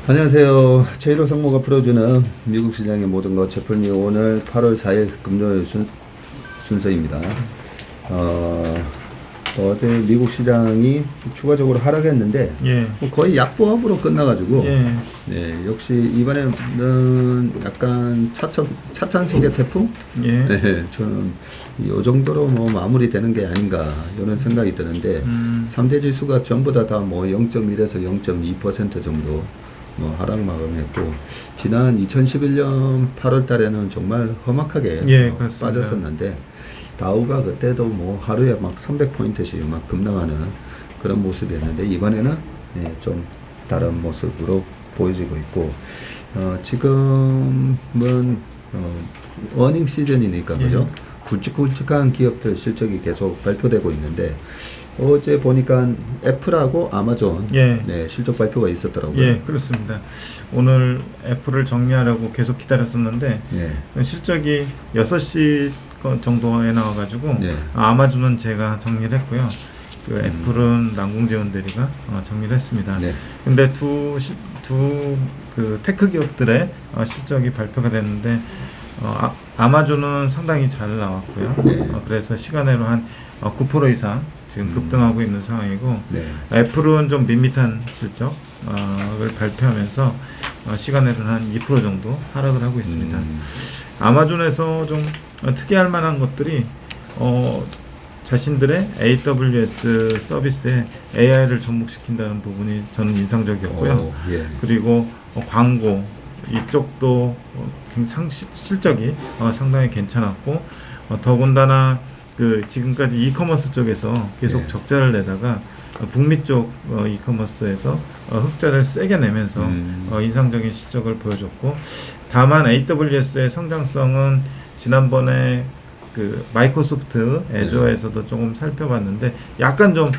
안녕하세요. 제1호 상무가 풀어주는 미국 시장의 모든 것 채플리 오늘 8월 4일 금요일 순서입니다. 어제 미국 시장이 추가적으로 하락했는데 뭐 거의 약보합으로 끝나가지고 네, 역시 이번에는 약간 차찬 속의 태풍? 네, 저는 이 정도로 뭐 마무리되는 게 아닌가 이런 생각이 드는데 3대 지수가 전부 다 뭐 0.1에서 0.2% 정도 뭐 하락 마감했고 지난 2011년 8월 달에는 정말 험악하게 빠졌었는데 다우가 그때도 뭐 하루에 막 300포인트씩 막 급락하는 그런 모습이었는데 이번에는 좀 다른 모습으로 보여지고 있고 지금은 어닝 시즌이니까 그죠? 굵직굵직한 기업들 실적이 계속 발표되고 있는데 어제 보니까 애플하고 아마존 실적 발표가 있었더라고요. 예, 그렇습니다. 오늘 애플을 정리하려고 계속 기다렸었는데 실적이 6시 정도에 나와가지고 아마존은 제가 정리를 했고요. 그 애플은 남궁재원 대리가 정리를 했습니다. 근데 두 그 테크 기업들의 실적이 발표가 됐는데 아마존은 상당히 잘 나왔고요. 그래서 시간으로 한 9% 이상 지금 급등하고 있는 상황이고 애플은 좀 밋밋한 실적을 발표하면서 시간으로는 한 2% 정도 하락을 하고 있습니다. 아마존에서 좀 특이할 만한 것들이 자신들의 AWS 서비스에 AI를 접목시킨다는 부분이 저는 인상적이었고요. 그리고 광고 이쪽도 실적이 상당히 괜찮았고 더군다나 그 지금까지 이커머스 쪽에서 계속 적자를 내다가 북미 쪽 이커머스에서 흑자를 세게 내면서 인상적인 실적을 보여줬고 다만 AWS의 성장성은 지난번에 그 마이크로소프트 애저에서도 조금 살펴봤는데 약간 좀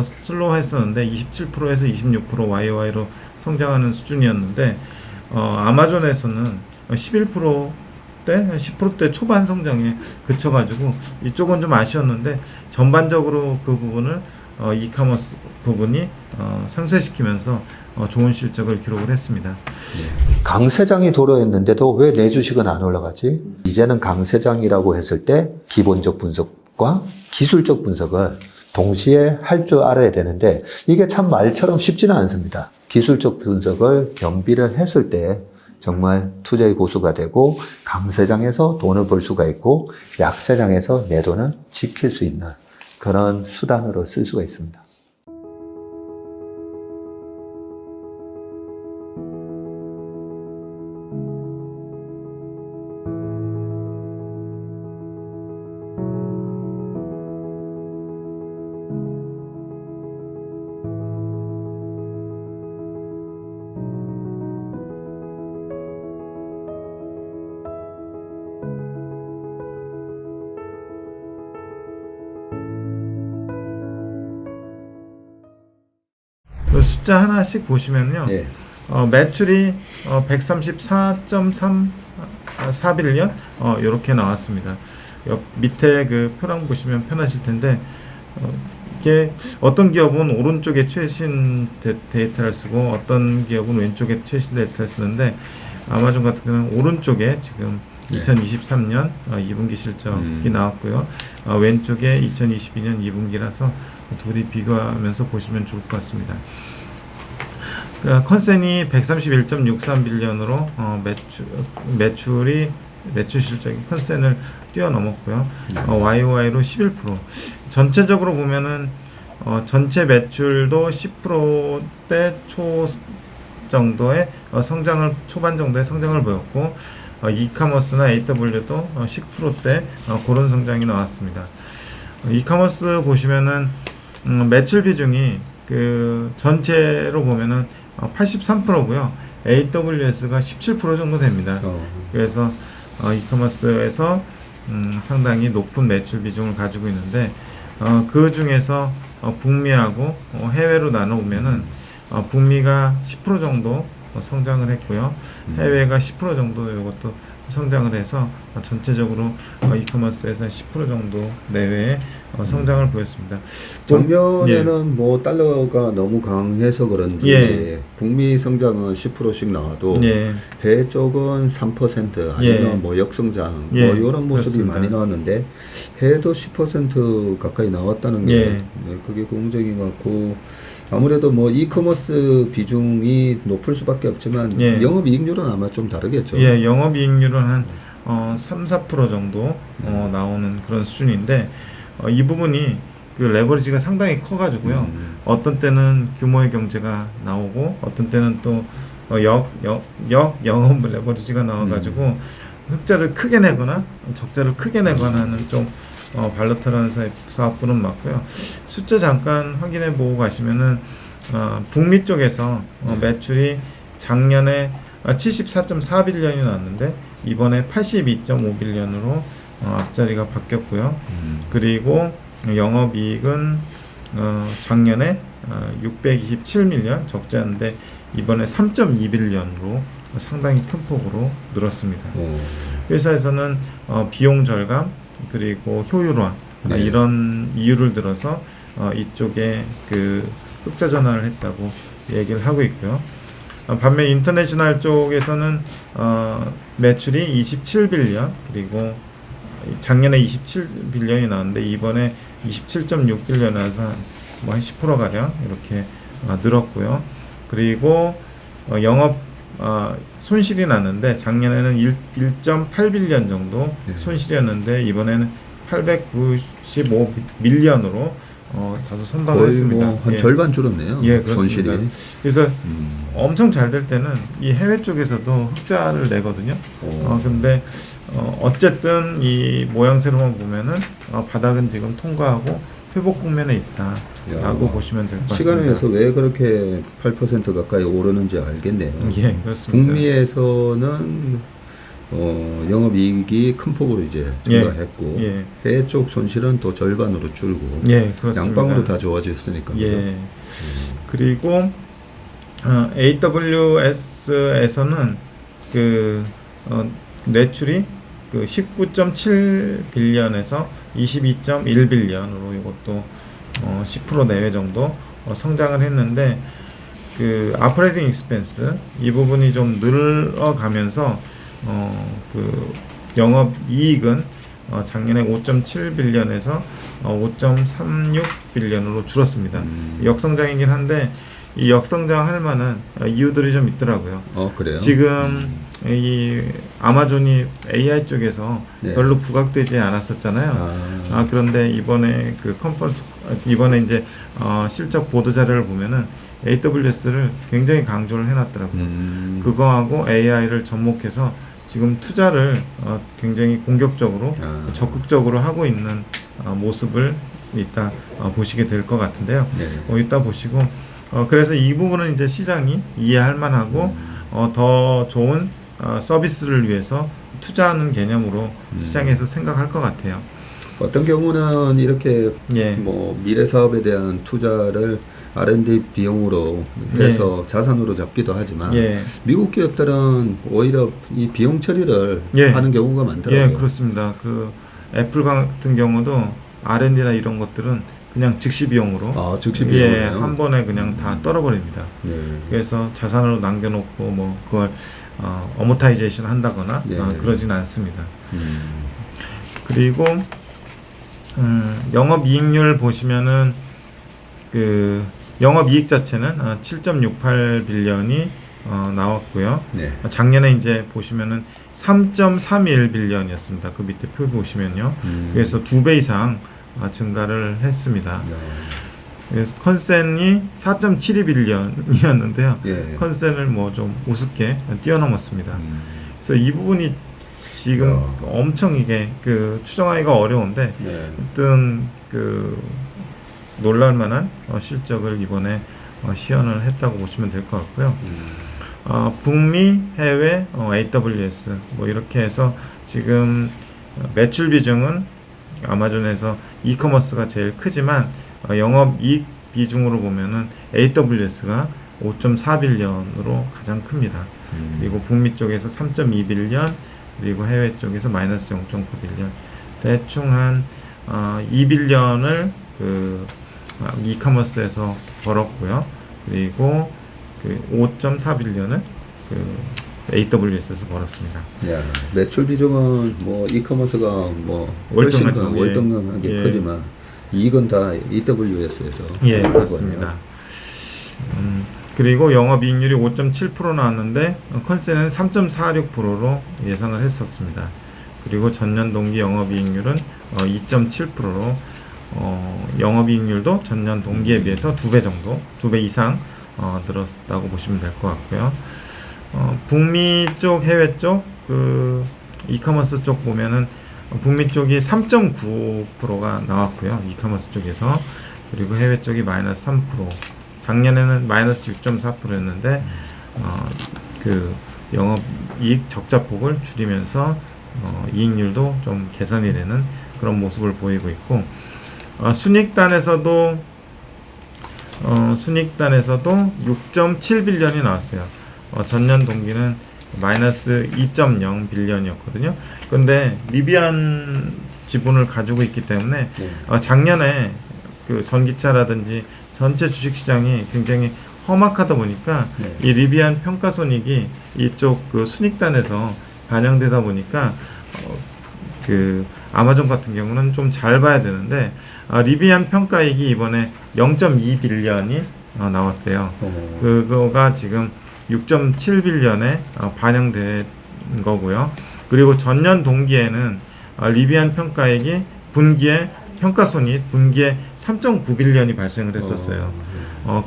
슬로우했었는데 27%에서 26% YOY로 성장하는 수준이었는데 아마존에서는 11%대 10%대 초반 성장에 그쳐가지고 이쪽은 좀 아쉬웠는데 전반적으로 그 부분을 이커머스 부분이 상쇄시키면서 좋은 실적을 기록을 했습니다. 강세장이 도래했는데도 왜 내 주식은 안 올라가지? 이제는 강세장이라고 했을 때 기본적 분석과 기술적 분석을 동시에 할 줄 알아야 되는데 이게 참 말처럼 쉽지는 않습니다. 기술적 분석을 겸비를 했을 때 정말 투자의 고수가 되고 강세장에서 돈을 벌 수가 있고 약세장에서 내 돈을 지킬 수 있는 그런 수단으로 쓸 수가 있습니다. 숫자 하나씩 보시면요. 매출이 134.34빌리언 이렇게 나왔습니다. 밑에 그 표랑 보시면 편하실 텐데 이게 어떤 기업은 오른쪽에 최신 데이터를 쓰고 어떤 기업은 왼쪽에 최신 데이터를 쓰는데 아마존 같은 경우는 오른쪽에 지금 2023년 2분기 실적이 나왔고요. 왼쪽에 2022년 2분기라서 둘이 비교하면서 보시면 좋을 것 같습니다. 컨센이 131.63빌리언으로 매출 실적이 컨센을 뛰어넘었고요. YOY로 11%. 전체적으로 보면은 전체 매출도 10%대 초 정도의 성장을 초반 정도의 성장을 보였고 이커머스나 AW도 10%대 그런 성장이 나왔습니다. 이커머스 보시면은 매출 비중이 그 전체로 보면은 83%고요. AWS가 17% 정도 됩니다. 그래서 이커머스에서 상당히 높은 매출 비중을 가지고 있는데 그 중에서 북미하고 해외로 나눠보면은 북미가 10% 정도 성장을 했고요. 해외가 10% 정도 이것도 성장을 해서 전체적으로 이커머스에서 10% 정도 내외의 성장을 보였습니다. 작년에는 뭐 달러가 너무 강해서 그런지 북미 성장은 10%씩 나와도 해외 쪽은 3% 아니면 뭐 역성장 뭐 이런 모습이 그렇습니다. 많이 나왔는데 해외도 10% 가까이 나왔다는 게 그게 긍정인 것 같고, 아무래도 뭐 이커머스 비중이 높을 수밖에 없지만 영업이익률은 아마 좀 다르겠죠. 영업이익률은 한 3, 4% 정도 나오는 그런 수준인데, 이 부분이 그 레버리지가 상당히 커가지고요. 어떤 때는 규모의 경제가 나오고 어떤 때는 또 영업 레버리지가 나와가지고 흑자를 크게 내거나 적자를 크게 내거나 하는 좀 발라탈한 사업부는 맞고요. 숫자 잠깐 확인해 보고 가시면은 북미 쪽에서 매출이 작년에 74.4빌리언이 나왔는데 이번에 82.5빌리언으로 앞자리가 바뀌었고요. 그리고 영업이익은 작년에 627밀리언 적자인데 이번에 3.2빌리언으로 상당히 큰 폭으로 늘었습니다. 회사에서는 비용 절감 그리고 효율화 이런 이유를 들어서 이쪽에 그 흑자 전환을 했다고 얘기를 하고 있고요. 반면 인터내셔널 쪽에서는 매출이 27빌리언 그리고 작년에 27빌리언이 나왔는데 이번에 27.6빌리언에서 뭐 한 10%가량 이렇게 늘었고요. 그리고 영업 손실이 났는데 작년에는 1.8빌리언 정도 손실이었는데 이번에는 895밀리언으로 다소 선방을 했습니다. 한 절반 줄었네요. 그렇습니다. 손실이. 그래서 엄청 잘 될 때는 이 해외 쪽에서도 흑자를 내거든요. 근데 어쨌든 이 모양새로만 보면은 바닥은 지금 통과하고 회복 국면에 있다라고 보시면 될 것 같습니다. 시간에 의해서 왜 그렇게 8% 가까이 오르는지 알겠네요. 그렇습니다. 북미에서는 영업이익이 큰 폭으로 이제 증가했고 해외 쪽 손실은 또 절반으로 줄고 양방으로 다 좋아졌으니까. 그리고 AWS에서는 그 매출이 그 19.7빌리언에서 22.1빌리언으로 이것도 10% 내외 정도 성장을 했는데 그 오퍼레이팅 익스펜스 이 부분이 좀 늘어가면서 그 영업 이익은 작년에 5.7빌리언에서 5.36빌리언으로 줄었습니다. 역성장이긴 한데 이 역성장 할 만한 이유들이 좀 있더라고요. 그래요? 지금 이 아마존이 AI 쪽에서 별로 부각되지 않았었잖아요. 그런데 이번에 그 컨퍼런스 이번에 이제 실적 보도 자료를 보면은 AWS를 굉장히 강조를 해놨더라고요. 그거하고 AI를 접목해서 지금 투자를 굉장히 공격적으로 적극적으로 하고 있는 모습을 이따 보시게 될 것 같은데요. 이따 보시고 그래서 이 부분은 이제 시장이 이해할 만하고 더 좋은 서비스를 위해서 투자하는 개념으로 시장에서 생각할 것 같아요. 어떤 경우는 이렇게 뭐 미래 사업에 대한 투자를 R&D 비용으로 해서 자산으로 잡기도 하지만 미국 기업들은 오히려 이 비용 처리를 하는 경우가 많더라고요. 그렇습니다. 그 애플 같은 경우도 R&D나 이런 것들은 그냥 즉시 비용으로 즉시 비용으로 한 번에 그냥 다 떨어버립니다. 그래서 자산으로 남겨놓고 뭐 그걸 어모타이제이션 한다거나 그러진 않습니다. 그리고 영업이익률 보시면은 그 영업이익 자체는 7.68빌리언이 나왔고요. 작년에 이제 보시면은 3.31빌리언이었습니다. 그 밑에 표 보시면요. 그래서 2배 이상 증가를 했습니다. 그래서 컨센이 4.72빌리언이었는데요. 컨센을 뭐 좀 우습게 뛰어넘었습니다. 그래서 이 부분이 지금 엄청 이게 그 추정하기가 어려운데, 하여튼 그 놀랄만한 실적을 이번에 시연을 했다고 보시면 될 것 같고요. 북미, 해외, AWS 뭐 이렇게 해서 지금 매출 비중은 아마존에서 이커머스가 제일 크지만 영업이익 비중으로 보면은 AWS가 5.4빌리언으로 가장 큽니다. 그리고 북미 쪽에서 3.2빌리언, 그리고 해외 쪽에서 마이너스 0.9빌리언, 대충 한 2빌리언을 그 이커머스에서 벌었고요. 그리고 그 5.4빌리언을 그 AWS에서 벌었습니다. 야, 매출 비중은 뭐 이커머스가 뭐 월등하죠. 월등하게 예. 크지만 이건 다 AWS에서 예, 그렇습니다. 그리고 영업이익률이 5.7% 나왔는데 컨센은 3.46%로 예상을 했었습니다. 그리고 전년 동기 영업이익률은 2.7%로 영업이익률도 전년 동기에 비해서 2배 정도, 2배 이상 늘었다고 보시면 될 것 같고요. 북미 쪽, 해외 쪽, 그 이커머스 쪽 보면은 북미 쪽이 3.9%가 나왔고요. 이커머스 쪽에서. 그리고 해외 쪽이 마이너스 3%. 작년에는 마이너스 6.4%였는데 그 영업이익 적자폭을 줄이면서 이익률도 좀 개선이 되는 그런 모습을 보이고 있고, 순익단에서도 6.7빌리언이 나왔어요. 전년 동기는 마이너스 2.0 빌리언이었거든요. 근데 리비안 지분을 가지고 있기 때문에 작년에 그 전기차라든지 전체 주식시장이 굉장히 험악하다 보니까 이 리비안 평가손익이 이쪽 그 순익단에서 반영되다 보니까 그 아마존 같은 경우는 좀 잘 봐야 되는데 리비안 평가이익이 이번에 0.2빌리언이 나왔대요. 그거가 지금 6.7빌리언에 반영된 거고요. 그리고 전년 동기에는 리비안 평가이익이 분기에 평가손익 분기에 3.9빌리언이 발생을 했었어요.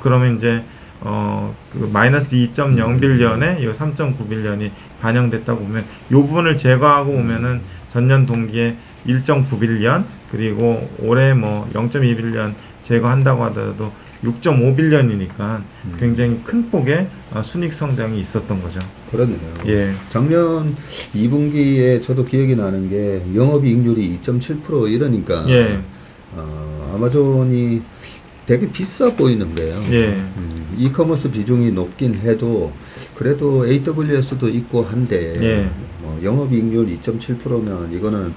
그러면 이제 그 마이너스 2.0빌리언에 이 3.9빌리언이 반영됐다고 보면 이 부분을 제거하고 보면은 전년 동기에 1.9빌리언 그리고 올해 뭐 0.2빌리언 제거한다고 하더라도 6.5빌리언이니까 굉장히 큰 폭의 순익 성장이 있었던 거죠. 그렇네요. 예. 작년 2분기에 저도 기억이 나는 게 영업이익률이 2.7% 이러니까 예. 아마존이 되게 비싸 보이는 거예요. 예. 이커머스 비중이 높긴 해도 그래도 AWS도 있고 한데 예. 영업이익률 2.7%면 이거는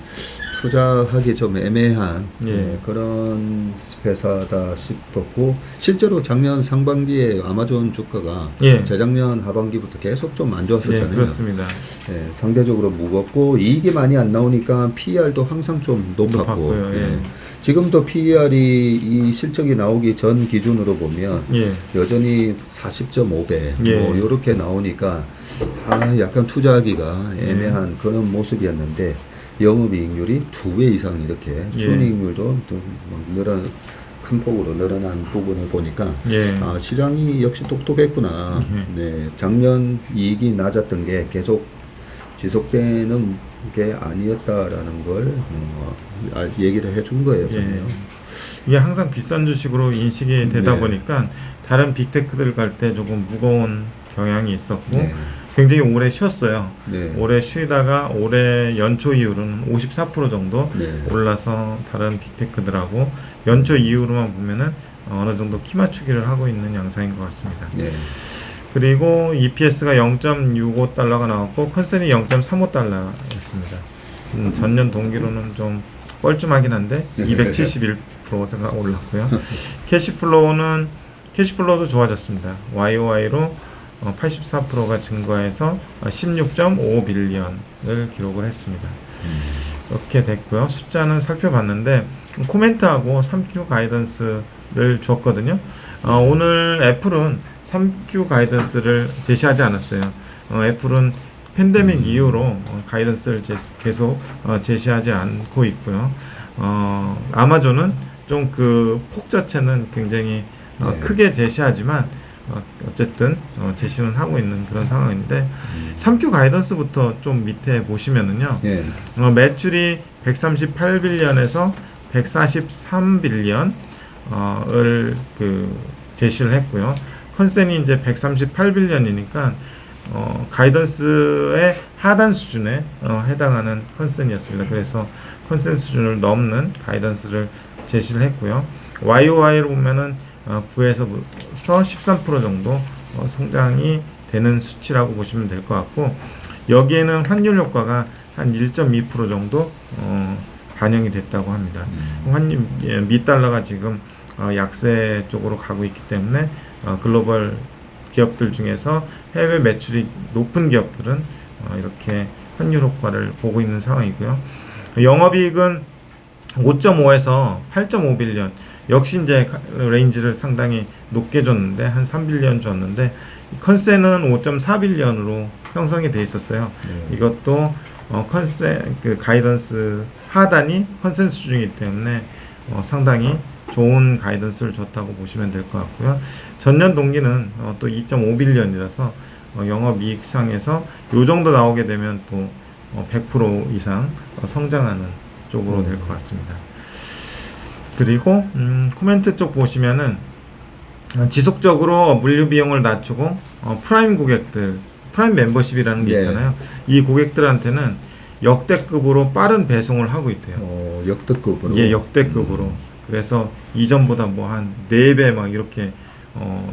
투자하기 좀 애매한 그런 회사다 싶었고, 실제로 작년 상반기에 아마존 주가가 재작년 하반기부터 계속 좀 안 좋았었잖아요. 그렇습니다. 상대적으로 무겁고 이익이 많이 안 나오니까 PER도 항상 좀 높았고, 지금도 PER이 이 실적이 나오기 전 기준으로 보면 여전히 40.5배 뭐 이렇게 나오니까 약간 투자하기가 애매한 그런 모습이었는데, 영업이익률이 2배 이상 이렇게 순이익률도 또 큰 폭으로 늘어난 부분을 보니까 시장이 역시 똑똑했구나. 작년 이익이 낮았던 게 계속 지속되는 게 아니었다라는 걸 얘기를 해준 거예요. 이게 항상 비싼 주식으로 인식이 되다 보니까 다른 빅테크들 갈 때 조금 무거운 경향이 있었고 굉장히 오래 쉬었어요. 오래 쉬다가 올해 연초 이후로는 54% 정도 올라서 다른 빅테크들하고 연초 이후로만 보면은 어느 정도 키 맞추기를 하고 있는 양상인 것 같습니다. 그리고 EPS가 0.65달러가 나왔고 컨센이 0.35달러였습니다. 전년 동기로는 좀 뻘쭘하긴 한데 271%가 올랐고요. 캐시플로우도 좋아졌습니다. YOY로 84%가 증가해서 16.5빌리언을 기록을 했습니다. 이렇게 됐고요. 숫자는 살펴봤는데 코멘트하고 3Q 가이던스를 주었거든요. 오늘 애플은 3Q 가이던스를 제시하지 않았어요. 애플은 팬데믹 이후로 가이던스를 계속 제시하지 않고 있고요. 아마존은 좀 그 폭 자체는 굉장히 크게 제시하지만 어쨌든 제시는 하고 있는 그런 상황인데 3Q 가이던스부터 좀 밑에 보시면은요. 매출이 138빌리언에서 143빌리언을 그 제시를 했고요. 컨센이 이제 138빌리언이니까 가이던스의 하단 수준에 해당하는 컨센이었습니다. 그래서 컨센 수준을 넘는 가이던스를 제시를 했고요. YOY로 보면은 9에서 13% 정도 성장이 되는 수치라고 보시면 될 것 같고, 여기에는 환율 효과가 한 1.2% 정도 반영이 됐다고 합니다. 미 달러가 지금 약세 쪽으로 가고 있기 때문에 글로벌 기업들 중에서 해외 매출이 높은 기업들은 이렇게 환율 효과를 보고 있는 상황이고요. 영업이익은 5.5에서 8.5빌리언, 역시 이제 레인지를 상당히 높게 줬는데 한 3빌리언 줬는데 컨센은 5.4빌리언으로 형성이 돼 있었어요. 이것도 컨센 그 가이던스 하단이 컨센스 중이기 때문에 상당히 좋은 가이던스를 줬다고 보시면 될 것 같고요. 전년 동기는 또 2.5빌리언이라서 영업이익상에서 요 정도 나오게 되면 또 100% 이상 성장하는 쪽으로 될 것 같습니다. 그리고 코멘트 쪽 보시면은 지속적으로 물류 비용을 낮추고 프라임 고객들, 프라임 멤버십이라는 게 있잖아요. 이 고객들한테는 역대급으로 빠른 배송을 하고 있대요. 역대급으로? 예, 역대급으로. 그래서 이전보다 뭐 한 4배 막 이렇게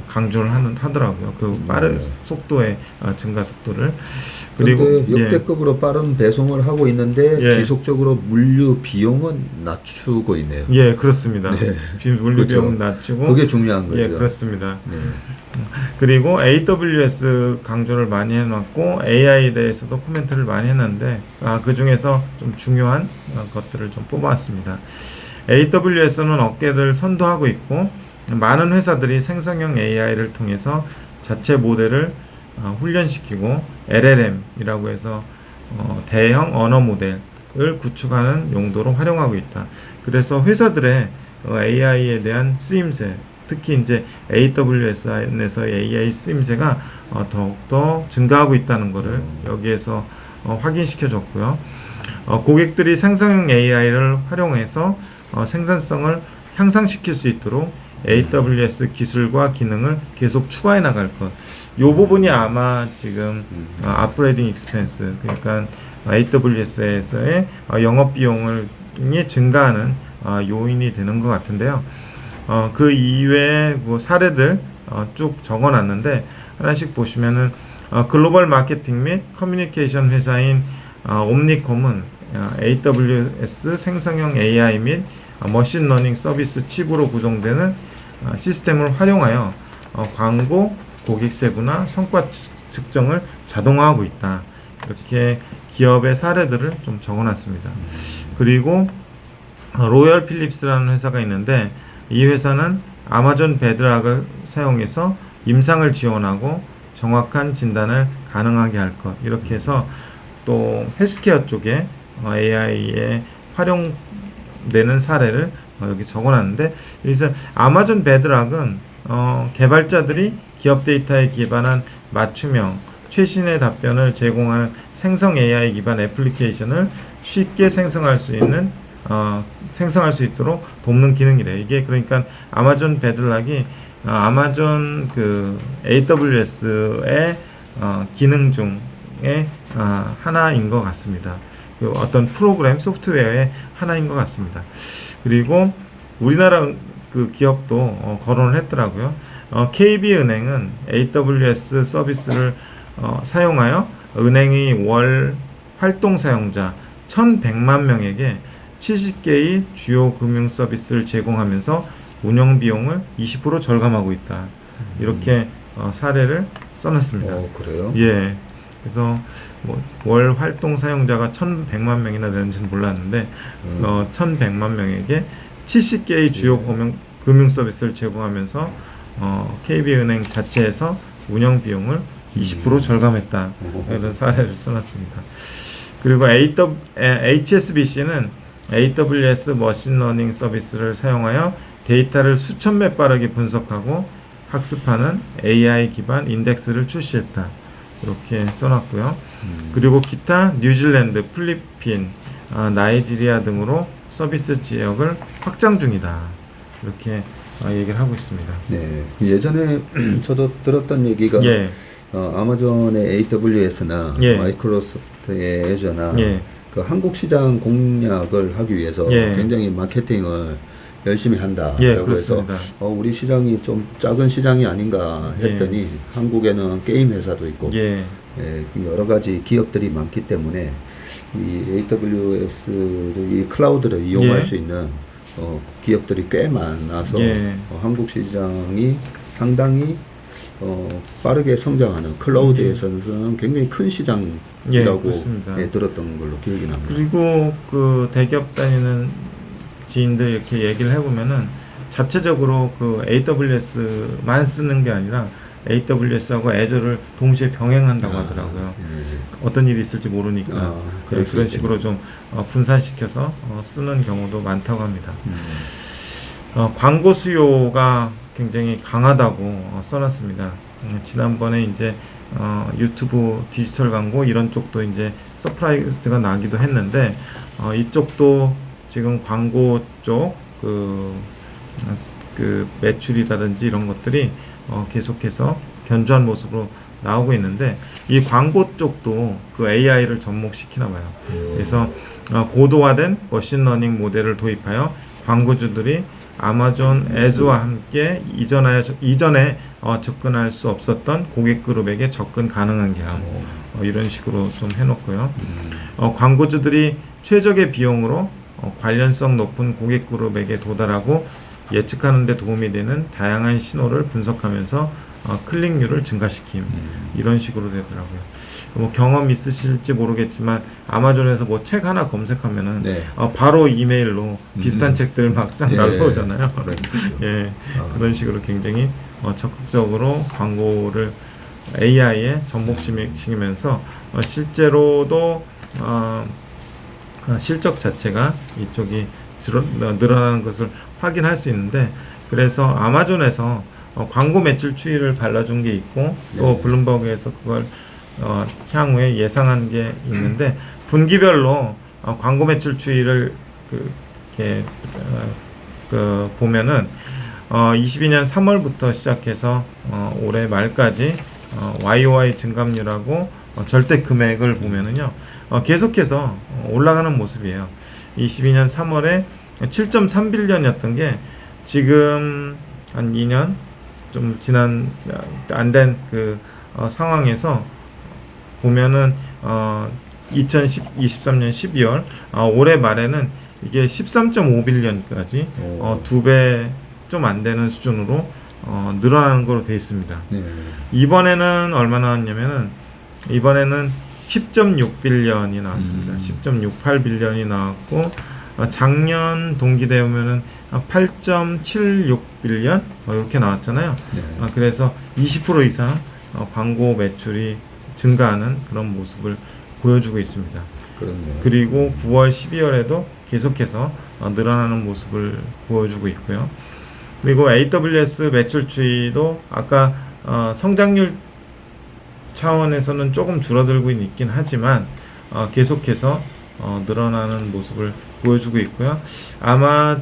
강조를 하더라고요. 그 빠른 속도의 증가 속도를. 그리고 역대급으로 빠른 배송을 하고 있는데 지속적으로 물류 비용은 낮추고 있네요. 예, 그렇습니다. 물류 그렇죠. 비용은 낮추고 그게 중요한 거죠. 예, 그렇습니다. 그리고 AWS 강조를 많이 해놨고 AI에 대해서도 코멘트를 많이 했는데 그 중에서 좀 중요한 것들을 좀 뽑아왔습니다. AWS는 업계를 선도하고 있고 많은 회사들이 생성형 AI를 통해서 자체 모델을 훈련시키고 LLM이라고 해서 대형 언어 모델을 구축하는 용도로 활용하고 있다. 그래서 회사들의 AI에 대한 쓰임새, 특히 이제 AWS에서의 AI 쓰임새가 더욱더 증가하고 있다는 것을 여기에서 확인시켜줬고요. 고객들이 생성형 AI를 활용해서 생산성을 향상시킬 수 있도록 AWS 기술과 기능을 계속 추가해 나갈 것. 이 부분이 아마 지금 업그레이딩 익스펜스, 그러니까 AWS에서의 영업 비용을 증가하는 요인이 되는 것 같은데요. 그 이외의 뭐 사례들 쭉 적어놨는데 하나씩 보시면은 글로벌 마케팅 및 커뮤니케이션 회사인 옴니콤은 AWS 생성형 AI 및 머신러닝 서비스 칩으로 구성되는 시스템을 활용하여 광고, 고객 세부나 성과 측정을 자동화하고 있다. 이렇게 기업의 사례들을 좀 적어놨습니다. 그리고 로열 필립스라는 회사가 있는데 이 회사는 아마존 베드락을 사용해서 임상을 지원하고 정확한 진단을 가능하게 할 것. 이렇게 해서 또 헬스케어 쪽에 AI에 활용되는 사례를 여기 적어놨는데, 여기서 아마존 베드락은 개발자들이 기업 데이터에 기반한 맞춤형 최신의 답변을 제공하는 생성 AI 기반 애플리케이션을 쉽게 생성할 수 있도록 돕는 기능이래. 이게 그러니까 아마존 베드락이 아마존 그 AWS의 기능 중에 하나인 것 같습니다. 그 어떤 프로그램 소프트웨어의 하나인 것 같습니다. 그리고 우리나라 그 기업도 거론을 했더라고요. KB은행은 AWS 서비스를 사용하여 은행이 월 활동 사용자 1,100만 명에게 70개의 주요 금융 서비스를 제공하면서 운영 비용을 20% 절감하고 있다. 이렇게 사례를 써놨습니다. 그래요? 예. 그래서 뭐 월 활동 사용자가 1,100만 명이나 되는지는 몰랐는데 1,100만 명에게 70개의 주요 금융 서비스를 제공하면서 KB은행 자체에서 운영 비용을 20% 절감했다. 이런 사례를 써놨습니다. 그리고 HSBC는 AWS 머신러닝 서비스를 사용하여 데이터를 수천 배 빠르게 분석하고 학습하는 AI 기반 인덱스를 출시했다. 이렇게 써놨고요. 그리고 기타 뉴질랜드, 필리핀, 나이지리아 등으로 서비스 지역을 확장 중이다. 이렇게 얘기를 하고 있습니다. 네, 예전에 저도 들었던 얘기가 아마존의 AWS나 마이크로소프트의 애저나 그 한국 시장 공략을 하기 위해서 굉장히 마케팅을 열심히 한다. 그래서 우리 시장이 좀 작은 시장이 아닌가 했더니 한국에는 게임 회사도 있고 여러 가지 기업들이 많기 때문에 이 AWS를 이 클라우드를 이용할 수 있는 기업들이 꽤 많아서 한국 시장이 상당히 빠르게 성장하는 클라우드에서는 굉장히 큰 시장이라고 들었던 걸로 기억이 납니다. 그리고 그 대기업 다니는 지인들 이렇게 얘기를 해보면은 자체적으로 그 AWS만 쓰는 게 아니라 AWS하고 애저를 동시에 병행한다고 하더라고요. 어떤 일이 있을지 모르니까 그런 식으로 좀 분산시켜서 쓰는 경우도 많다고 합니다. 광고 수요가 굉장히 강하다고 써놨습니다. 지난번에 이제 유튜브 디지털 광고 이런 쪽도 이제 서프라이즈가 나기도 했는데 이쪽도 지금 광고 쪽 그 매출이라든지 이런 것들이 계속해서 견조한 모습으로 나오고 있는데 이 광고 쪽도 그 AI를 접목시키나 봐요. 그래서 고도화된 머신러닝 모델을 도입하여 광고주들이 아마존 애즈와 함께 이전에 접근할 수 없었던 고객 그룹에게 접근 가능하게 함. 이런 식으로 좀 해놓고요. 광고주들이 최적의 비용으로 관련성 높은 고객 그룹에게 도달하고 예측하는 데 도움이 되는 다양한 신호를 분석하면서 클릭률을 증가시킴. 이런 식으로 되더라고요. 뭐 경험 있으실지 모르겠지만 아마존에서 뭐 책 하나 검색하면은 바로 이메일로 비슷한 책들 막 쫙 날라오잖아요. 그런 식으로 굉장히 적극적으로 광고를 AI에 접목시키면서 실제로도 실적 자체가 이쪽이 늘어나는 것을 확인할 수 있는데, 그래서 아마존에서 광고 매출 추이를 발라준 게 있고 또 블룸버그에서 그걸 향후에 예상한 게 있는데, 분기별로 광고 매출 추이를 보면은 22년 3월부터 시작해서 올해 말까지 YOY 증감률하고 절대 금액을 보면은요 계속해서 올라가는 모습이에요. 22년 3월에 7.3빌리언이었던 게 지금 한 2년 좀 지난 안 된 그 상황에서 보면은 2023년 12월 올해 말에는 이게 13.5빌리언까지 2배 좀 안 되는 수준으로 늘어나는 거로 되어 있습니다. 이번에는 얼마 나왔냐면은 이번에는 10.6빌리언이 나왔습니다. 10.68빌리언이 나왔고 작년 동기 대우면은 8.76빌리언 이렇게 나왔잖아요. 그래서 20% 이상 광고 매출이 증가하는 그런 모습을 보여주고 있습니다. 그렇네요. 그리고 9월, 12월에도 계속해서 늘어나는 모습을 보여주고 있고요. 그리고 AWS 매출 추이도 아까 성장률 차원에서는 조금 줄어들고 있긴 하지만 계속해서 늘어나는 모습을 보여주고 있고요. 아마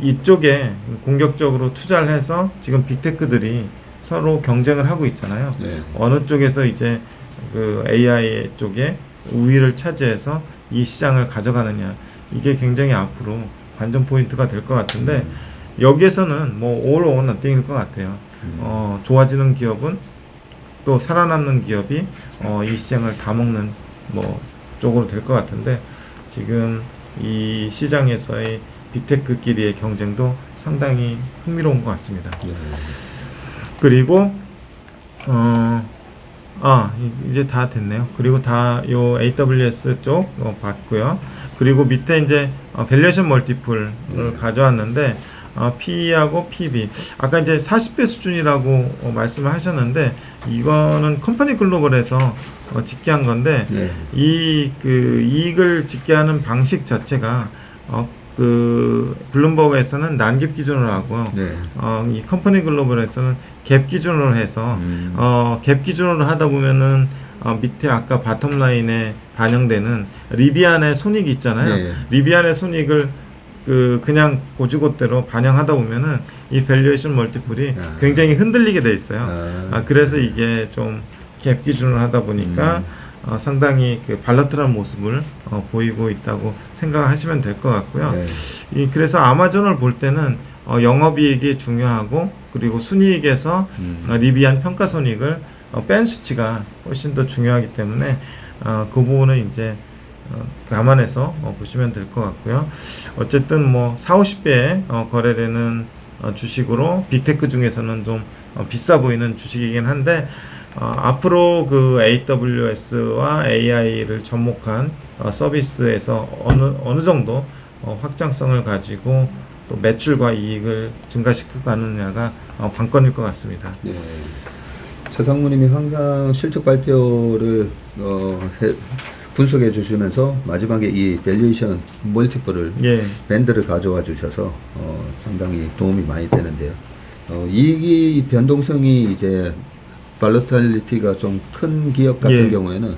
이쪽에 공격적으로 투자를 해서 지금 빅테크들이 서로 경쟁을 하고 있잖아요. 어느 쪽에서 이제 그 AI 쪽에 우위를 차지해서 이 시장을 가져가느냐, 이게 굉장히 앞으로 관전 포인트가 될 것 같은데, 여기에서는 뭐 all or nothing일 것 같아요. 좋아지는 기업은 또 살아남는 기업이 이 시장을 다 먹는 뭐 쪽으로 될 것 같은데, 지금 이 시장에서의 빅테크끼리의 경쟁도 상당히 흥미로운 것 같습니다. 그리고 이제 다 됐네요. 그리고 다 요 AWS 쪽 봤고요. 그리고 밑에 이제 밸류에이션 멀티플을 가져왔는데, PE하고 PB 아까 이제 40배 수준이라고 말씀을 하셨는데, 이거는 컴퍼니 글로벌에서 집계한 건데, 이 그 이익을 집계하는 방식 자체가 그 블룸버그에서는 난갭 기준으로 하고 이 컴퍼니 글로벌에서는 갭 기준으로 해서 갭 기준으로 하다 보면은 밑에 아까 바텀 라인에 반영되는 리비안의 손익이 있잖아요. 리비안의 손익을 그냥 고지고대로 반영하다 보면은 이 밸류에이션 멀티플이 굉장히 흔들리게 돼 있어요. 그래서 이게 좀 갭 기준으로 하다 보니까 상당히 그 발라트한 모습을 보이고 있다고 생각하시면 될 것 같고요. 그래서 아마존을 볼 때는 영업이익이 중요하고, 그리고 순이익에서 리비안 평가손익을 뺀 수치가 훨씬 더 중요하기 때문에 그 부분은 이제 감안해서 보시면 될 것 같고요. 어쨌든 뭐 40-50배에 거래되는 주식으로 빅테크 중에서는 좀 비싸 보이는 주식이긴 한데 앞으로 그 AWS와 AI를 접목한 서비스에서 어느 정도 확장성을 가지고 또 매출과 이익을 증가시키고 가느냐가 관건일 것 같습니다. 네. 최상무님이 항상 실적 발표를 분석해 주시면서 마지막에 이 밸류에이션 멀티플을 밴드를 가져와 주셔서 상당히 도움이 많이 되는데요. 이익이 변동성이 이제 발로탈리티가 좀 큰 기업 같은 경우에는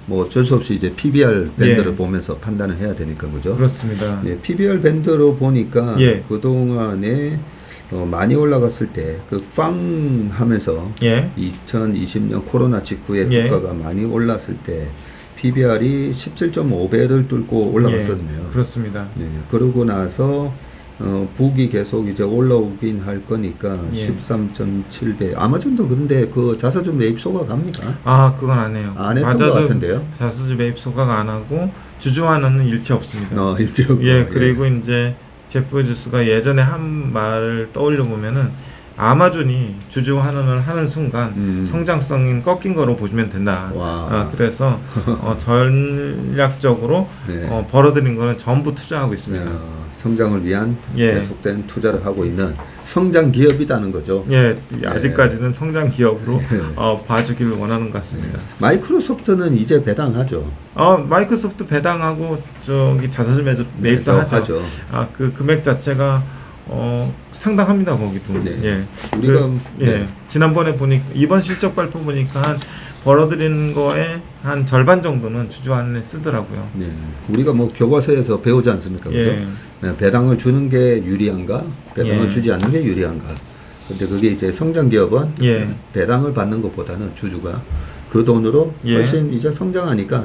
뭐 어쩔 수 없이 이제 PBR 밴드를 보면서 판단을 해야 되니까 그죠? 그렇습니다. PBR 밴드로 보니까 그 동안에 많이 올라갔을 때 그 빵 하면서 2020년 코로나 직후에 주가가 많이 올랐을 때 PBR이 17.5배를 뚫고 올라갔었네요. 그렇습니다. 그러고 나서 북이 계속 이제 올라오긴 할 거니까 13.7배. 아마존도 그런데 그 자사주 매입 소각 합니까? 그건 안 해요. 안 했던 것 같은데요. 자사주 매입 소각 안 하고 주주환원은 일체 없습니다. 일체 없고. 그리고 이제 제프 베조스가 예전에 한 말을 떠올려 보면은 아마존이 주주 환원을 하는 순간 성장성이 꺾인 거로 보시면 된다. 그래서 전략적으로 벌어들인 거는 전부 투자하고 있습니다. 성장을 위한 계속된 투자를 하고 있는 성장 기업이라는 거죠. 아직까지는 성장 기업으로 봐주기를 원하는 것 같습니다. 마이크로소프트는 이제 배당하죠. 마이크로소프트 배당하고 저기 자사주 매입도 하죠. 그 금액 자체가 상당합니다. 거기도. 우리가 지난번에 보니까 이번 실적 발표 보니까 벌어들이는 거에 한 절반 정도는 주주환원에 쓰더라고요. 우리가 뭐 교과서에서 배우지 않습니까? 배당을 주는 게 유리한가? 배당을 주지 않는 게 유리한가? 근데 그게 이제 성장 기업은 배당을 받는 것보다는 주주가 그 돈으로 훨씬 이제 성장하니까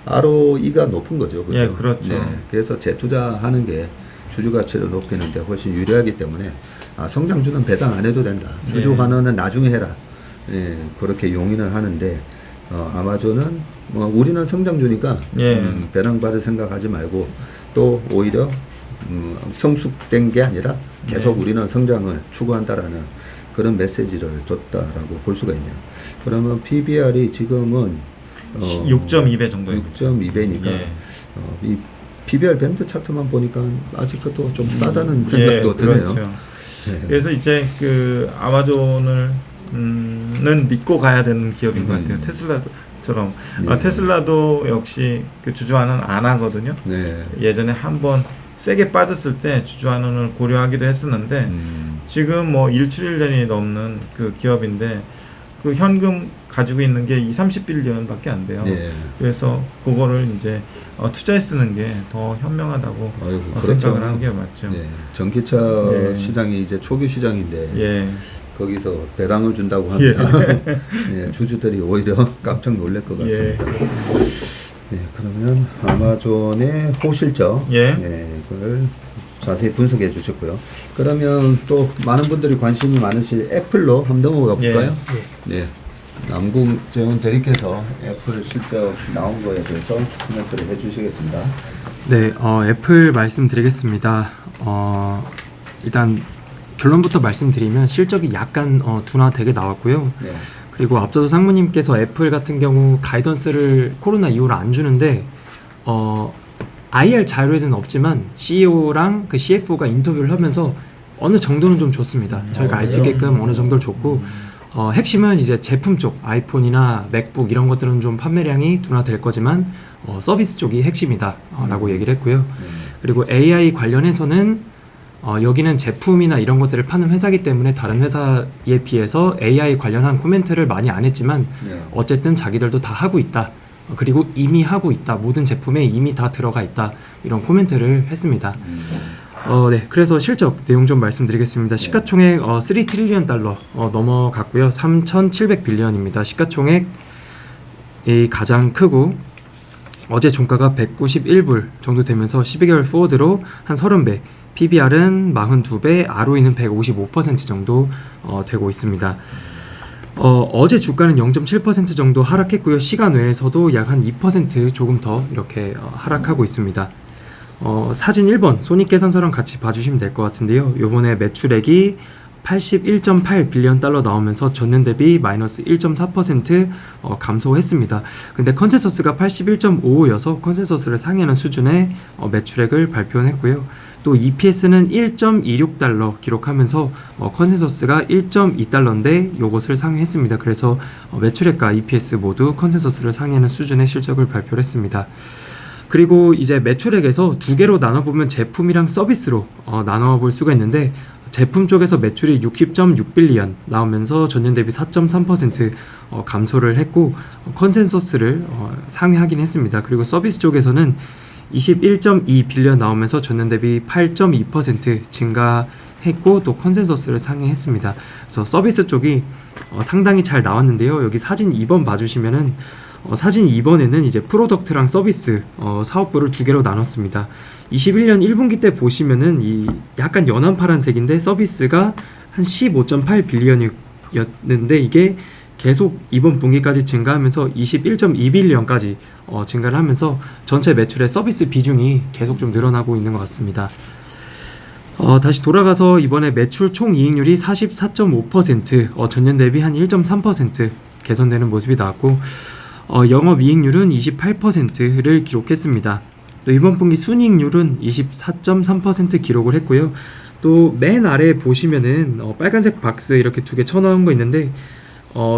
ROE가 높은 거죠. 그렇죠? 그렇죠. 그래서 재투자하는 게 주주 가치를 높이는데 훨씬 유리하기 때문에 성장주는 배당 안 해도 된다. 주주 환원은 나중에 해라. 그렇게 용인을 하는데 아마존은 우리는 성장주니까 배당 받을 생각하지 말고 또 오히려 성숙된 게 아니라 계속 우리는 성장을 추구한다라는 그런 메시지를 줬다라고 볼 수가 있네요. 그러면 PBR이 지금은 6.2배 정도예요. 6.2배니까 이 PBR 밴드 차트만 보니까 아직도 좀 싸다는 생각도 드네요. 그렇죠. 그래서 이제 그 아마존을 믿고 가야 되는 기업인 것 같아요. 테슬라처럼. 테슬라도 역시 그 주주환원 안 하거든요. 예전에 한번 세게 빠졌을 때 주주환원을 고려하기도 했었는데 지금 뭐 1트릴리언이 넘는 그 기업인데 그 현금 가지고 있는 게 30빌리언밖에 안 돼요. 그래서 그거를 이제 투자에 쓰는 게 더 현명하다고 생각을 하는 게 맞죠. 전기차 시장이 이제 초기 시장인데 거기서 배당을 준다고 하면 주주들이 오히려 깜짝 놀랄 것 같습니다. 그러면 아마존의 호실적 이걸 자세히 분석해 주셨고요. 그러면 또 많은 분들이 관심이 많으실 애플로 한번 넘어가 볼까요? 남궁재원 대리께서 애플 실적 나온 거에 대해서 코멘트를 해주시겠습니다. 애플 말씀드리겠습니다. 일단 결론부터 말씀드리면 실적이 약간 둔화되게 나왔고요. 그리고 앞서서 상무님께서 애플 같은 경우 가이던스를 코로나 이후로 안 주는데 IR 자료에는 없지만 CEO랑 그 CFO가 인터뷰를 하면서 어느 정도는 좀 줬습니다. 저희가 알 수 있게끔 어느 정도를 줬고 핵심은 이제 제품 쪽 아이폰이나 맥북 이런 것들은 좀 판매량이 둔화될 거지만 서비스 쪽이 핵심이다 라고 얘기를 했고요. 그리고 AI 관련해서는 여기는 제품이나 이런 것들을 파는 회사이기 때문에 다른 회사에 비해서 AI 관련한 코멘트를 많이 안 했지만 어쨌든 자기들도 다 하고 있다. 그리고 이미 하고 있다. 모든 제품에 이미 다 들어가 있다. 이런 코멘트를 했습니다. 그래서 실적 내용 좀 말씀드리겠습니다. 시가총액 3트릴리언 달러 넘어갔고요. 3,700빌리언입니다. 시가총액이 가장 크고 어제 종가가 191불 정도 되면서 12개월 포워드로 한 30배, PBR은 42배, ROE는 155% 정도 되고 있습니다. 어제 주가는 0.7% 정도 하락했고요. 시간 외에서도 약 한 2% 조금 더 이렇게 하락하고 있습니다. 사진 1번 손익계산서랑 같이 봐주시면 될 것 같은데요. 요번에 매출액이 81.8 빌리언 달러 나오면서 전년 대비 마이너스 1.4% 감소했습니다. 근데 컨센서스가 81.55여서 컨센서스를 상회하는 수준의 매출액을 발표했고요. 또 EPS는 1.26달러 기록하면서 컨센서스가 1.2달러인데 요것을 상회했습니다. 그래서 매출액과 EPS 모두 컨센서스를 상회하는 수준의 실적을 발표했습니다. 그리고 이제 매출액에서 두 개로 나눠보면 제품이랑 서비스로 나눠볼 수가 있는데, 제품 쪽에서 매출이 60.6 빌리언 나오면서 전년 대비 4.3% 감소를 했고 컨센서스를 상회하긴 했습니다. 그리고 서비스 쪽에서는 21.2 빌리언 나오면서 전년 대비 8.2% 증가했고 또 컨센서스를 상회했습니다. 그래서 서비스 쪽이 상당히 잘 나왔는데요. 여기 사진 2번 봐주시면은 사진 2번에는 이제 프로덕트랑 서비스 사업부를 두 개로 나눴습니다. 21년 1분기 때 보시면은 이 약간 연한 파란색인데 서비스가 한 15.8 빌리언이었는데 이게 계속 이번 분기까지 증가하면서 21.2 빌리언까지 증가를 하면서 전체 매출의 서비스 비중이 계속 좀 늘어나고 있는 것 같습니다. 다시 돌아가서 이번에 매출 총이익률이 44.5%, 전년 대비 한 1.3% 개선되는 모습이 나왔고 영업이익률은 28%를 기록했습니다. 또 이번 분기 순이익률은 24.3% 기록을 했고요. 또 맨 아래에 보시면은 빨간색 박스 이렇게 두 개 쳐놓은 거 있는데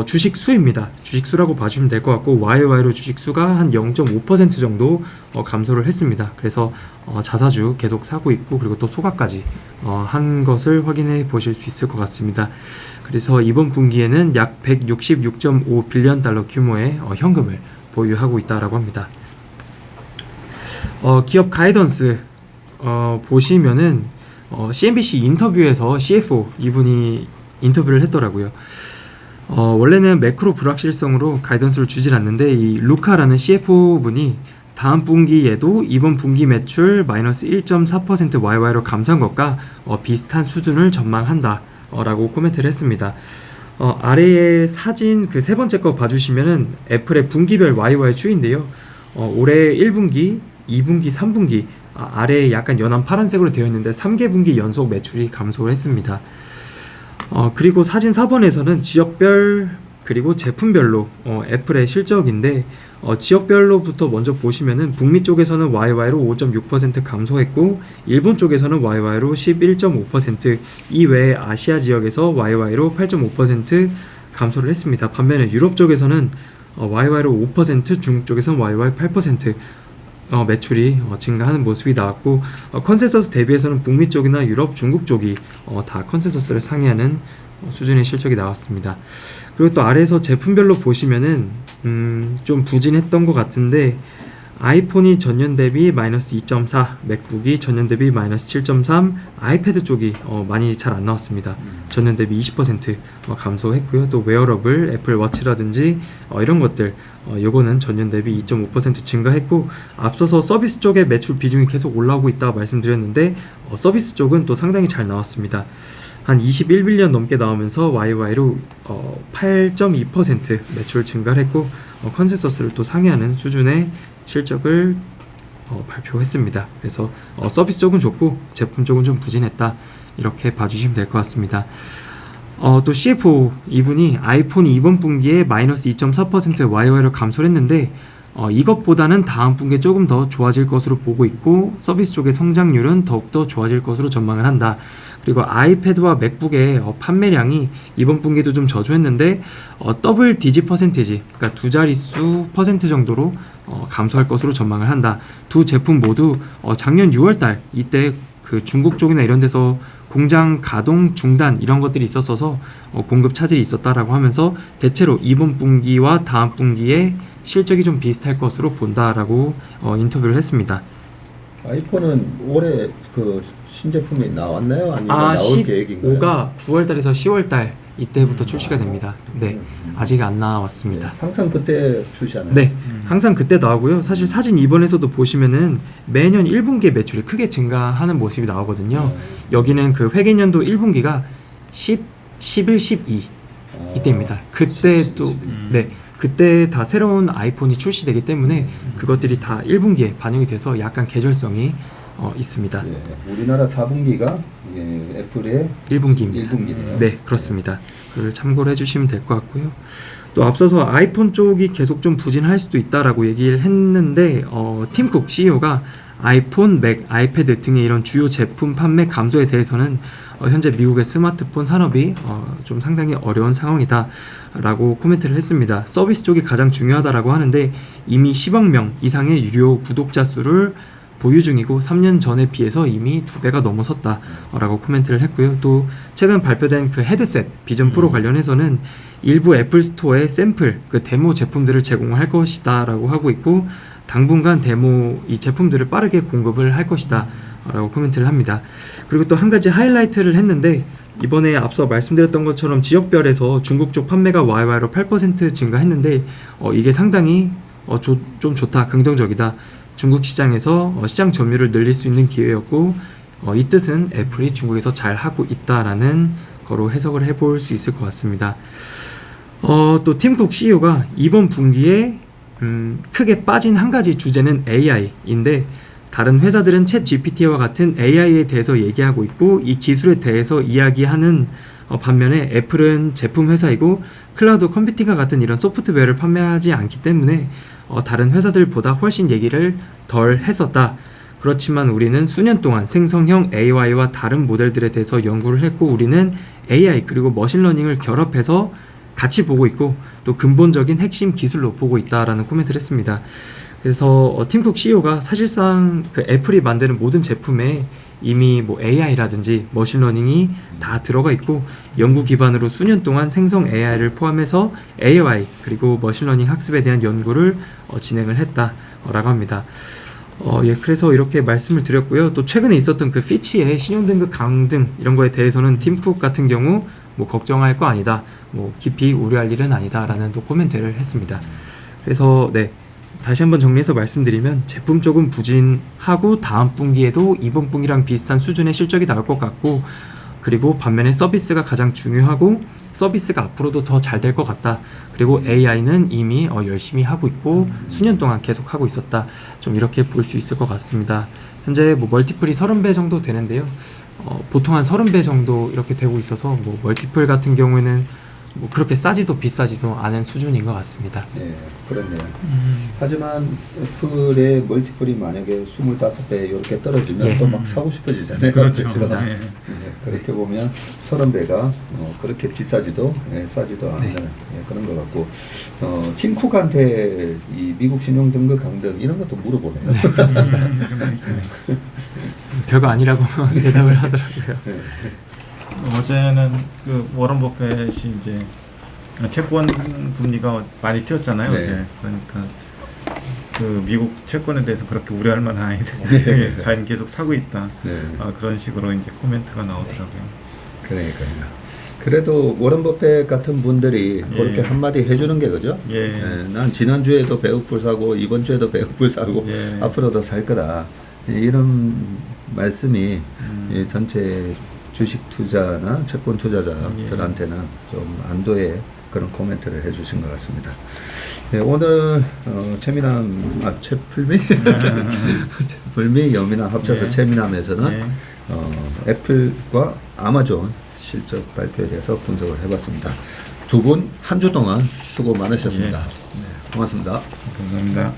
주식 수입니다. 주식 수라고 봐주시면 될 것 같고 YOY로 주식 수가 한 0.5% 정도 감소를 했습니다. 그래서 자사주 계속 사고 있고 그리고 또 소각까지 한 것을 확인해 보실 수 있을 것 같습니다. 그래서 이번 분기에는 약 166.5 빌리언 달러 규모의 현금을 보유하고 있다라고 합니다. 기업 가이던스 보시면은 CNBC 인터뷰에서 CFO 이분이 인터뷰를 했더라고요. 원래는 매크로 불확실성으로 가이던스를 주질 않는데 이 루카라는 CFO분이 다음 분기에도 이번 분기 매출 마이너스 1.4% YY로 감소한 것과 비슷한 수준을 전망한다 라고 코멘트를 했습니다. 아래에 사진 그 세 번째 거 봐주시면은 애플의 분기별 YY 추이인데요. 올해 1분기, 2분기, 3분기 아래에 약간 연한 파란색으로 되어 있는데 3개 분기 연속 매출이 감소를 했습니다. 그리고 사진 4번에서는 지역별 그리고 제품별로 애플의 실적인데 지역별로부터 먼저 보시면은 북미 쪽에서는 YY로 5.6% 감소했고 일본 쪽에서는 YY로 11.5%, 이외에 아시아 지역에서 YY로 8.5% 감소를 했습니다. 반면에 유럽 쪽에서는 YY로 5%, 중국 쪽에서는 YY 8% 매출이 증가하는 모습이 나왔고 컨센서스 대비해서는 북미 쪽이나 유럽, 중국 쪽이 다 컨센서스를 상회하는 수준의 실적이 나왔습니다. 그리고 또 아래에서 제품별로 보시면은 좀 부진했던 것 같은데 아이폰이 전년 대비 마이너스 2.4, 맥북이 전년 대비 마이너스 7.3, 아이패드 쪽이 많이 잘 안 나왔습니다. 전년 대비 20% 감소했고요. 또 웨어러블, 애플 워치라든지 이런 것들 요거는 전년 대비 2.5% 증가했고 앞서서 서비스 쪽의 매출 비중이 계속 올라오고 있다고 말씀드렸는데 서비스 쪽은 또 상당히 잘 나왔습니다. 한 21빌리언 넘게 나오면서 YY로 8.2% 매출 증가를 했고 컨센서스를 또 상회하는 수준의 실적을 발표했습니다. 그래서 서비스 쪽은 좋고 제품 쪽은 좀 부진했다 이렇게 봐주시면 될 것 같습니다. 또 CFO 이분이 아이폰이 이번 분기에 마이너스 2.4% YY로 감소를 했는데 이것보다는 다음 분기에 조금 더 좋아질 것으로 보고 있고 서비스 쪽의 성장률은 더욱더 좋아질 것으로 전망을 한다. 그리고 아이패드와 맥북의 판매량이 이번 분기도 좀 저조했는데 더블 디짓 퍼센테지, 그러니까 두 자릿수 퍼센트 정도로 감소할 것으로 전망을 한다. 두 제품 모두 작년 6월달 이때 그 중국 쪽이나 이런 데서 공장 가동 중단 이런 것들이 있었어서 공급 차질이 있었다라고 하면서 대체로 이번 분기와 다음 분기에 실적이 좀 비슷할 것으로 본다라고 인터뷰를 했습니다. 아이폰은 올해 그 신제품이 나왔나요? 아니면 나올 계획인가요? 15가 9월달에서 10월달 이때부터 출시가 됩니다. 네, 아직 안 나왔습니다. 네, 항상 그때 출시하나요? 네, 항상 그때 나오고요. 사실 사진 2번에서도 보시면은 매년 1분기에 매출이 크게 증가하는 모습이 나오거든요. 여기는 그 회계년도 1분기가 10, 11, 12 이때입니다. 그때 또 네. 그때 다 새로운 아이폰이 출시되기 때문에 그것들이 다 1분기에 반영이 돼서 약간 계절성이 있습니다. 우리나라 4분기가 애플의 1분기입니다. 네, 그렇습니다. 그걸 참고를 해주시면 될 것 같고요. 또 앞서서 아이폰 쪽이 계속 좀 부진할 수도 있다라고 얘기를 했는데 팀쿡 CEO가 아이폰, 맥, 아이패드 등의 이런 주요 제품 판매 감소에 대해서는 현재 미국의 스마트폰 산업이 좀 상당히 어려운 상황이다라고 코멘트를 했습니다. 서비스 쪽이 가장 중요하다라고 하는데 이미 10억 명 이상의 유료 구독자 수를 보유 중이고 3년 전에 비해서 이미 2배가 넘어섰다라고 코멘트를 했고요. 또 최근 발표된 그 헤드셋 비전 프로 관련해서는 일부 애플 스토어에 샘플 그 데모 제품들을 제공할 것이다라고 하고 있고 당분간 데모 이 제품들을 빠르게 공급을 할 것이다 라고 코멘트를 합니다. 그리고 또 한 가지 하이라이트를 했는데 이번에 앞서 말씀드렸던 것처럼 지역별에서 중국 쪽 판매가 YY로 8% 증가했는데 이게 상당히 좀 좋다, 긍정적이다. 중국 시장에서 시장 점유율을 늘릴 수 있는 기회였고 이 뜻은 애플이 중국에서 잘 하고 있다라는 거로 해석을 해볼 수 있을 것 같습니다. 또 팀쿡 CEO가 이번 분기에 크게 빠진 한 가지 주제는 AI인데 다른 회사들은 챗 GPT와 같은 AI에 대해서 얘기하고 있고 이 기술에 대해서 이야기하는 반면에 애플은 제품 회사이고 클라우드 컴퓨팅과 같은 이런 소프트웨어를 판매하지 않기 때문에 다른 회사들보다 훨씬 얘기를 덜 했었다. 그렇지만 우리는 수년 동안 생성형 AI와 다른 모델들에 대해서 연구를 했고 우리는 AI 그리고 머신러닝을 결합해서 같이 보고 있고 또 근본적인 핵심 기술로 보고 있다라는 코멘트를 했습니다. 그래서 팀쿡 CEO가 사실상 그 애플이 만드는 모든 제품에 이미 뭐 AI라든지 머신러닝이 다 들어가 있고 연구 기반으로 수년 동안 생성 AI를 포함해서 AI 그리고 머신러닝 학습에 대한 연구를 진행을 했다라고 합니다. 그래서 이렇게 말씀을 드렸고요. 또 최근에 있었던 그 피치의 신용등급 강등 이런 거에 대해서는 팀쿡 같은 경우 뭐 걱정할 거 아니다, 뭐 깊이 우려할 일은 아니다라는 또 코멘트를 했습니다. 그래서 네. 다시 한번 정리해서 말씀드리면 제품 쪽은 부진하고 다음 분기에도 이번 분기랑 비슷한 수준의 실적이 나올 것 같고 그리고 반면에 서비스가 가장 중요하고 서비스가 앞으로도 더 잘 될 것 같다. 그리고 AI는 이미 열심히 하고 있고 수년 동안 계속 하고 있었다. 좀 이렇게 볼 수 있을 것 같습니다. 현재 뭐 멀티플이 30배 정도 되는데요. 보통 한 30배 정도 이렇게 되고 있어서 뭐 멀티플 같은 경우에는 뭐 그렇게 싸지도 비싸지도 않은 수준인 것 같습니다. 네, 그렇네요. 하지만 애플의 멀티플이 만약에 25배 이렇게 떨어지면 또 막 사고 싶어지잖아요. 그렇습니다. 네, 그렇게 보면 30배가 그렇게 비싸지도 싸지도 않는 그런 것 같고 팀쿡한테 이 미국 신용 등급 강등 이런 것도 물어보네요. 네, 그렇습니다. 별거 아니라고 대답을 하더라고요. 어제는 그 워런 버핏이 이제 채권 금리가 많이 튀었잖아요. 어제 그러니까 그 미국 채권에 대해서 그렇게 우려할 만한 아닌데 자기는 계속 사고 있다. 그런 식으로 이제 코멘트가 나오더라고요. 그러니까요. 그래도 워런 버핏 같은 분들이 그렇게 한마디 해주는 게 그죠? 난 지난주에도 100억불 사고 이번 주에도 100억불 사고 앞으로도 살 거다. 이런 말씀이 전체 주식 투자나 채권 투자자들한테는 좀 안도의 그런 코멘트를 해주신 것 같습니다. 네, 오늘 채플미, 여미남 합쳐서 채미남에서는 애플과 아마존 실적 발표에 대해서 분석을 해봤습니다. 두 분 한 주 동안 수고 많으셨습니다. 네, 고맙습니다. 감사합니다.